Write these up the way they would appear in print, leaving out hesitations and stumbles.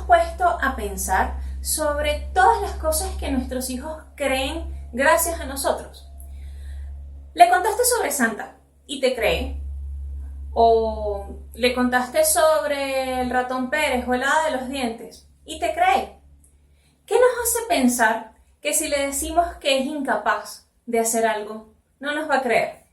puesto a pensar sobre todas las cosas que nuestros hijos creen gracias a nosotros? Le contaste sobre Santa y te cree. O le contaste sobre el ratón Pérez o el hada de los dientes y te cree. ¿Qué nos hace pensar que si le decimos que es incapaz de hacer algo, no nos va a creer?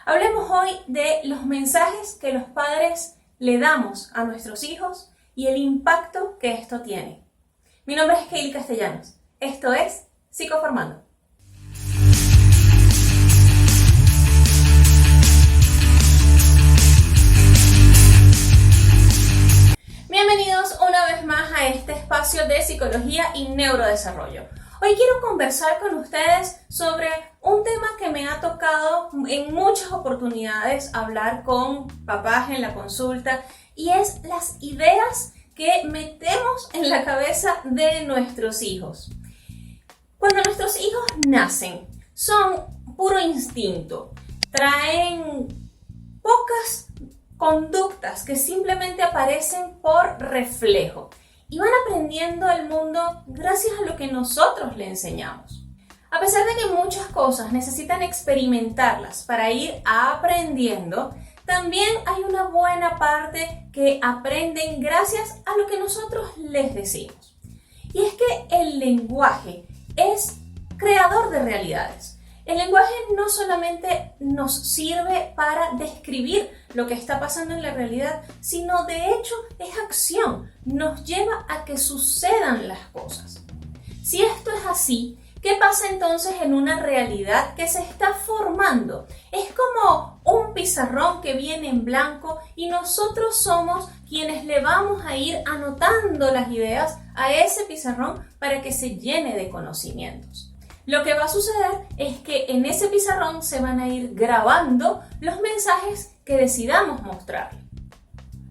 Hablemos hoy de los mensajes que los padres le damos a nuestros hijos y el impacto que esto tiene. Mi nombre es Keili Castellanos. Esto es Psicoformando. Bienvenidos una vez más a este espacio de psicología y neurodesarrollo. Hoy quiero conversar con ustedes sobre un tema que me ha tocado en muchas oportunidades hablar con papás en la consulta y es las ideas que metemos en la cabeza de nuestros hijos. Cuando nuestros hijos nacen, son puro instinto, traen pocas conductas que simplemente aparecen por reflejo y van aprendiendo el mundo gracias a lo que nosotros le enseñamos. A pesar de que muchas cosas necesitan experimentarlas para ir aprendiendo, también hay una buena parte que aprenden gracias a lo que nosotros les decimos. Y es que el lenguaje es creador de realidades. El lenguaje no solamente nos sirve para describir lo que está pasando en la realidad, sino de hecho es acción, nos lleva a que sucedan las cosas. Si esto es así, ¿qué pasa entonces en una realidad que se está formando? Es como un pizarrón que viene en blanco y nosotros somos quienes le vamos a ir anotando las ideas a ese pizarrón para que se llene de conocimientos. Lo que va a suceder es que en ese pizarrón se van a ir grabando los mensajes que decidamos mostrarle.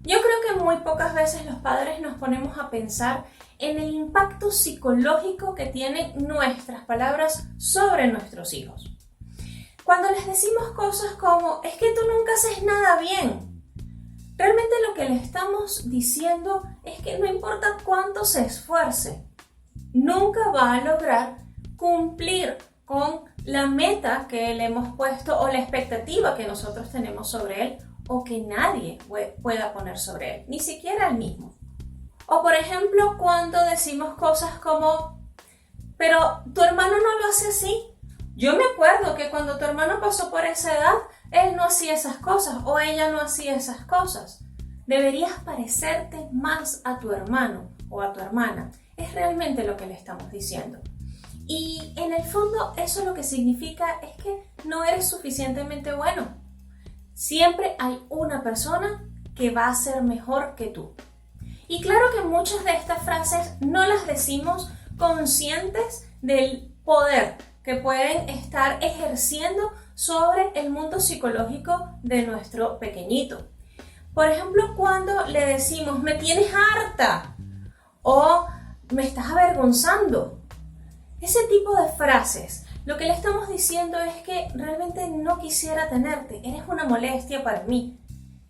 Yo creo que muy pocas veces los padres nos ponemos a pensar en el impacto psicológico que tienen nuestras palabras sobre nuestros hijos. Cuando les decimos cosas como, es que tú nunca haces nada bien, realmente lo que le estamos diciendo es que no importa cuánto se esfuerce, nunca va a lograr cumplir con la meta que le hemos puesto o la expectativa que nosotros tenemos sobre él o que nadie pueda poner sobre él, ni siquiera él mismo. O por ejemplo, cuando decimos cosas como, pero tu hermano no lo hace así. Yo me acuerdo que cuando tu hermano pasó por esa edad, él no hacía esas cosas o ella no hacía esas cosas. Deberías parecerte más a tu hermano o a tu hermana. Es realmente lo que le estamos diciendo. Y en el fondo eso lo que significa es que no eres suficientemente bueno. Siempre hay una persona que va a ser mejor que tú. Y claro que muchas de estas frases no las decimos conscientes del poder que pueden estar ejerciendo sobre el mundo psicológico de nuestro pequeñito. Por ejemplo, cuando le decimos, me tienes harta o me estás avergonzando. Ese tipo de frases, lo que le estamos diciendo es que realmente no quisiera tenerte, eres una molestia para mí.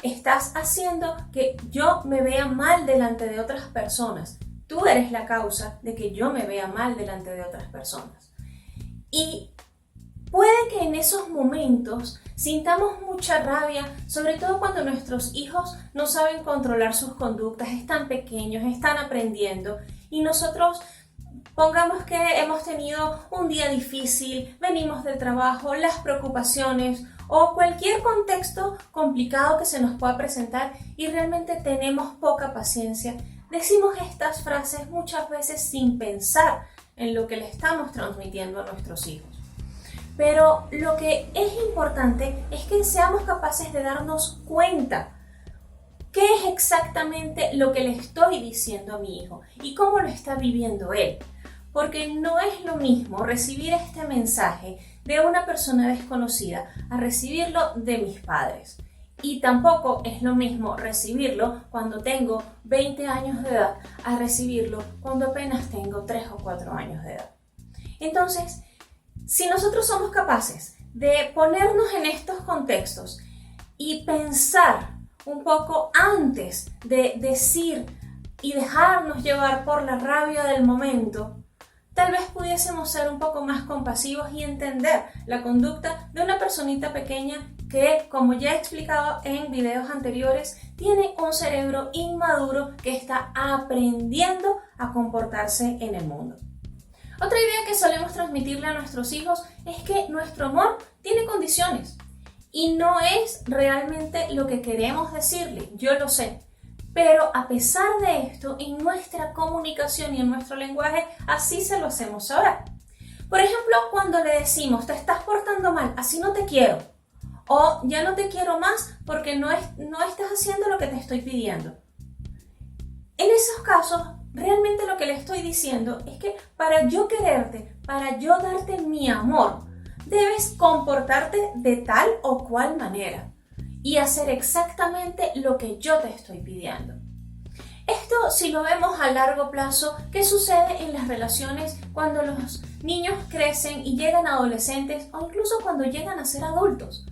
Estás haciendo que yo me vea mal delante de otras personas. Tú eres la causa de que yo me vea mal delante de otras personas. Y puede que en esos momentos sintamos mucha rabia, sobre todo cuando nuestros hijos no saben controlar sus conductas, están pequeños, están aprendiendo y nosotros pongamos que hemos tenido un día difícil, venimos del trabajo, las preocupaciones o cualquier contexto complicado que se nos pueda presentar y realmente tenemos poca paciencia. Decimos estas frases muchas veces sin pensar en lo que le estamos transmitiendo a nuestros hijos. Pero lo que es importante es que seamos capaces de darnos cuenta qué es exactamente lo que le estoy diciendo a mi hijo y cómo lo está viviendo él. Porque no es lo mismo recibir este mensaje de una persona desconocida a recibirlo de mis padres. Y tampoco es lo mismo recibirlo cuando tengo 20 años de edad a recibirlo cuando apenas tengo 3 o 4 años de edad. Entonces, si nosotros somos capaces de ponernos en estos contextos y pensar un poco antes de decir y dejarnos llevar por la rabia del momento, tal vez pudiésemos ser un poco más compasivos y entender la conducta de una personita pequeña que, como ya he explicado en videos anteriores, tiene un cerebro inmaduro que está aprendiendo a comportarse en el mundo. Otra idea que solemos transmitirle a nuestros hijos es que nuestro amor tiene condiciones y no es realmente lo que queremos decirle, yo lo sé. Pero a pesar de esto, en nuestra comunicación y en nuestro lenguaje, así se lo hacemos saber. Por ejemplo, cuando le decimos, te estás portando mal, así no te quiero. O ya no te quiero más porque no estás haciendo lo que te estoy pidiendo. En esos casos, realmente lo que le estoy diciendo es que para yo quererte, para yo darte mi amor, debes comportarte de tal o cual manera y hacer exactamente lo que yo te estoy pidiendo. Esto, si lo vemos a largo plazo, ¿qué sucede en las relaciones cuando los niños crecen y llegan adolescentes o incluso cuando llegan a ser adultos?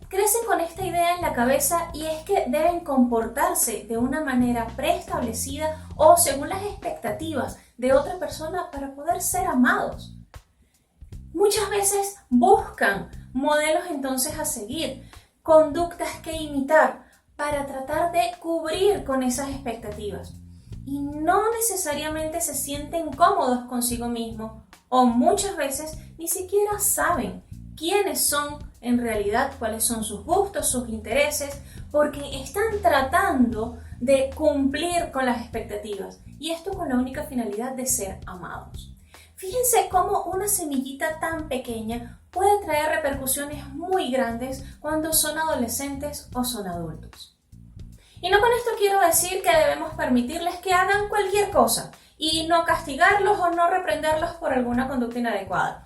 Crecen con esta idea en la cabeza y es que deben comportarse de una manera preestablecida o según las expectativas de otra persona para poder ser amados. Muchas veces buscan modelos entonces a seguir, conductas que imitar para tratar de cubrir con esas expectativas y no necesariamente se sienten cómodos consigo mismos o muchas veces ni siquiera saben quiénes son en realidad, cuáles son sus gustos, sus intereses, porque están tratando de cumplir con las expectativas y esto con la única finalidad de ser amados. Fíjense cómo una semillita tan pequeña puede traer repercusiones muy grandes cuando son adolescentes o son adultos. Y no con esto quiero decir que debemos permitirles que hagan cualquier cosa y no castigarlos o no reprenderlos por alguna conducta inadecuada.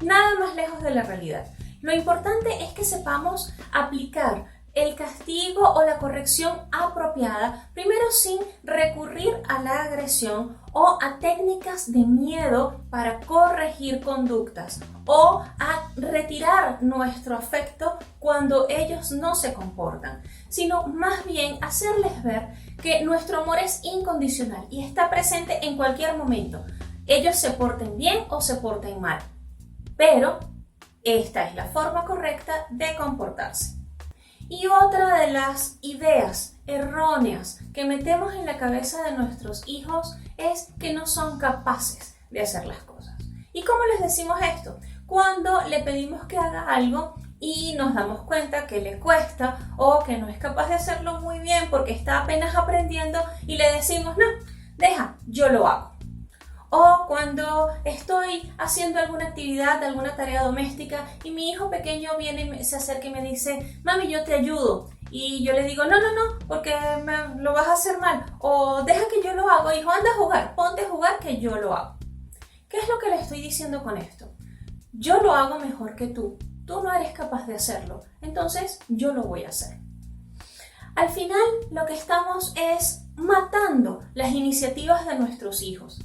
Nada más lejos de la realidad. Lo importante es que sepamos aplicar el castigo o la corrección apropiada, primero sin recurrir a la agresión o a técnicas de miedo para corregir conductas o a retirar nuestro afecto cuando ellos no se comportan, sino más bien hacerles ver que nuestro amor es incondicional y está presente en cualquier momento. Ellos se porten bien o se porten mal, pero esta es la forma correcta de comportarse. Y otra de las ideas erróneas que metemos en la cabeza de nuestros hijos es que no son capaces de hacer las cosas. ¿Y cómo les decimos esto? Cuando le pedimos que haga algo y nos damos cuenta que le cuesta o que no es capaz de hacerlo muy bien porque está apenas aprendiendo y le decimos, no, deja, yo lo hago. O cuando estoy haciendo alguna actividad, alguna tarea doméstica y mi hijo pequeño viene y se acerca y me dice, mami, yo te ayudo. Y yo le digo, no, porque lo vas a hacer mal. O deja que yo lo hago, hijo, anda a jugar, ponte a jugar que yo lo hago. ¿Qué es lo que le estoy diciendo con esto? Yo lo hago mejor que tú no eres capaz de hacerlo, entonces yo lo voy a hacer. Al final lo que estamos es matando las iniciativas de nuestros hijos.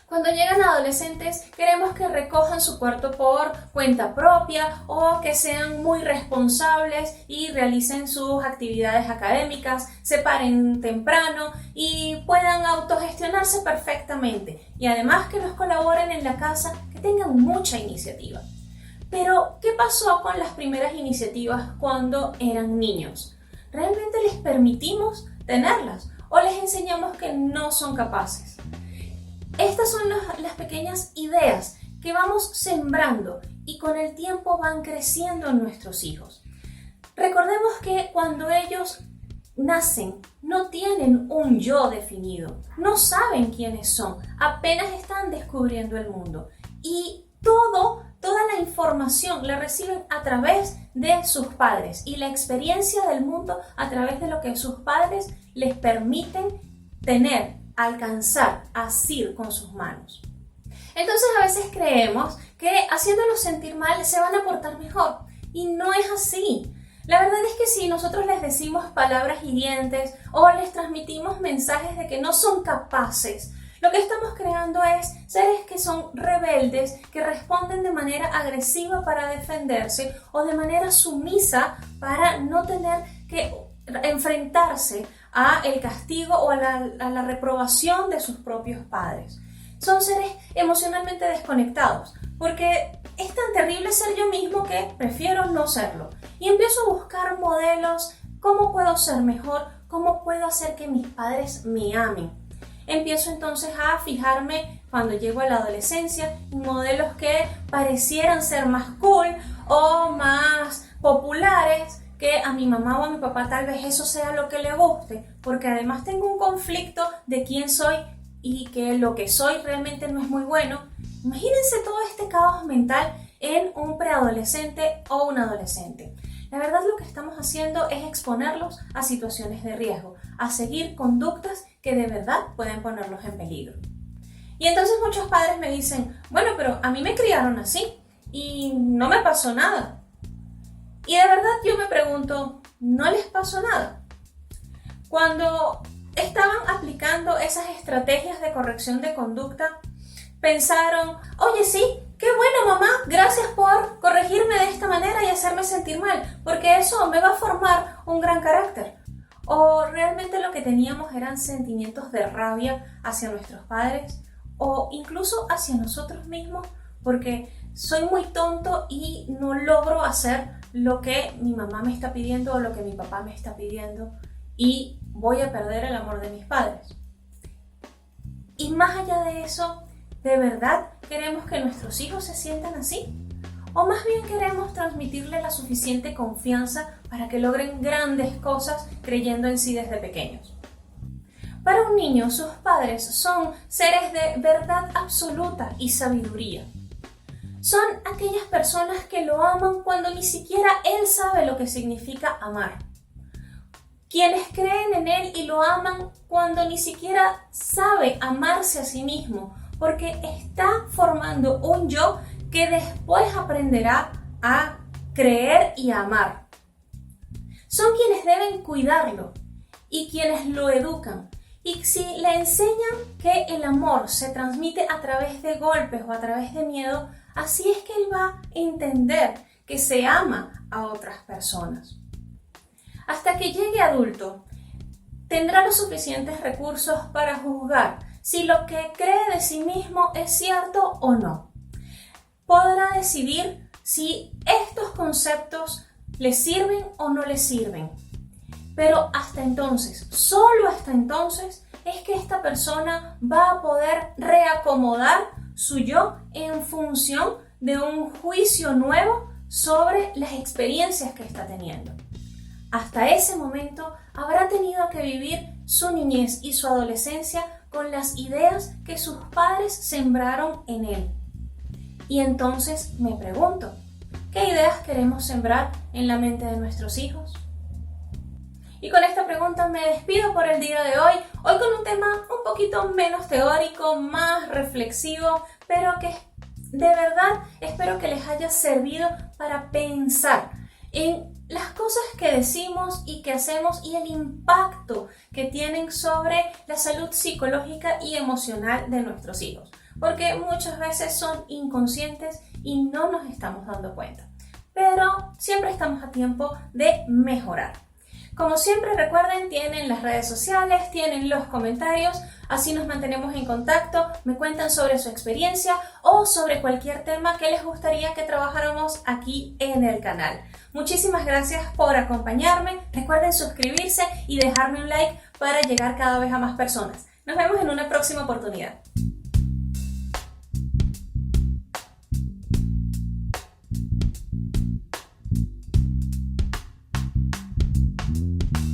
Cuando llegan adolescentes queremos que recojan su cuarto por cuenta propia o que sean muy responsables y realicen sus actividades académicas, se paren temprano y puedan autogestionarse perfectamente y además que nos colaboren en la casa, que tengan mucha iniciativa. Pero, ¿qué pasó con las primeras iniciativas cuando eran niños? ¿Realmente les permitimos tenerlas o les enseñamos que no son capaces? Estas son las pequeñas ideas que vamos sembrando y con el tiempo van creciendo en nuestros hijos. Recordemos que cuando ellos nacen no tienen un yo definido, no saben quiénes son, apenas están descubriendo el mundo y toda la información la reciben a través de sus padres y la experiencia del mundo a través de lo que sus padres les permiten tener, alcanzar, asir con sus manos. Entonces a veces creemos que haciéndolos sentir mal se van a portar mejor y no es así. La verdad es que si nosotros les decimos palabras hirientes o les transmitimos mensajes de que no son capaces, lo que estamos creando es seres que son rebeldes, que responden de manera agresiva para defenderse o de manera sumisa para no tener que enfrentarse a el castigo o a la reprobación de sus propios padres. Son seres emocionalmente desconectados, porque es tan terrible ser yo mismo que prefiero no serlo. Y empiezo a buscar modelos, cómo puedo ser mejor, cómo puedo hacer que mis padres me amen. Empiezo entonces a fijarme cuando llego a la adolescencia en modelos que parecieran ser más cool o más populares, que a mi mamá o a mi papá tal vez eso sea lo que le guste, porque además tengo un conflicto de quién soy y que lo que soy realmente no es muy bueno. Imagínense todo este caos mental en un preadolescente o un adolescente. La verdad, lo que estamos haciendo es exponerlos a situaciones de riesgo, a seguir conductas que de verdad pueden ponerlos en peligro. Y entonces muchos padres me dicen, bueno, pero a mí me criaron así y no me pasó nada. Y de verdad yo me pregunto, ¿no les pasó nada? Cuando estaban aplicando esas estrategias de corrección de conducta, pensaron, oye sí, qué bueno mamá, gracias por corregirme de esta manera y hacerme sentir mal, porque eso me va a formar un gran carácter. O realmente lo que teníamos eran sentimientos de rabia hacia nuestros padres o incluso hacia nosotros mismos, porque soy muy tonto y no logro hacer lo que mi mamá me está pidiendo o lo que mi papá me está pidiendo y voy a perder el amor de mis padres. Y más allá de eso, ¿de verdad queremos que nuestros hijos se sientan así? ¿O más bien queremos transmitirle la suficiente confianza para que logren grandes cosas creyendo en sí desde pequeños? Para un niño, sus padres son seres de verdad absoluta y sabiduría. Son aquellas personas que lo aman cuando ni siquiera él sabe lo que significa amar. Quienes creen en él y lo aman cuando ni siquiera sabe amarse a sí mismo, porque está formando un yo que después aprenderá a creer y amar. Son quienes deben cuidarlo y quienes lo educan. Y si le enseñan que el amor se transmite a través de golpes o a través de miedo, así es que él va a entender que se ama a otras personas. Hasta que llegue adulto, tendrá los suficientes recursos para juzgar si lo que cree de sí mismo es cierto o no. Podrá decidir si estos conceptos le sirven o no le sirven. Pero hasta entonces, solo hasta entonces, es que esta persona va a poder reacomodar su yo en función de un juicio nuevo sobre las experiencias que está teniendo. Hasta ese momento habrá tenido que vivir su niñez y su adolescencia con las ideas que sus padres sembraron en él. Y entonces me pregunto, ¿qué ideas queremos sembrar en la mente de nuestros hijos? Y con esta pregunta me despido por el día de hoy con un tema un poquito menos teórico, más reflexivo, pero que de verdad espero que les haya servido para pensar en las cosas que decimos y que hacemos y el impacto que tienen sobre la salud psicológica y emocional de nuestros hijos, porque muchas veces son inconscientes y no nos estamos dando cuenta, pero siempre estamos a tiempo de mejorar. Como siempre, recuerden, tienen las redes sociales, tienen los comentarios, así nos mantenemos en contacto, me cuentan sobre su experiencia o sobre cualquier tema que les gustaría que trabajáramos aquí en el canal. Muchísimas gracias por acompañarme, recuerden suscribirse y dejarme un like para llegar cada vez a más personas. Nos vemos en una próxima oportunidad.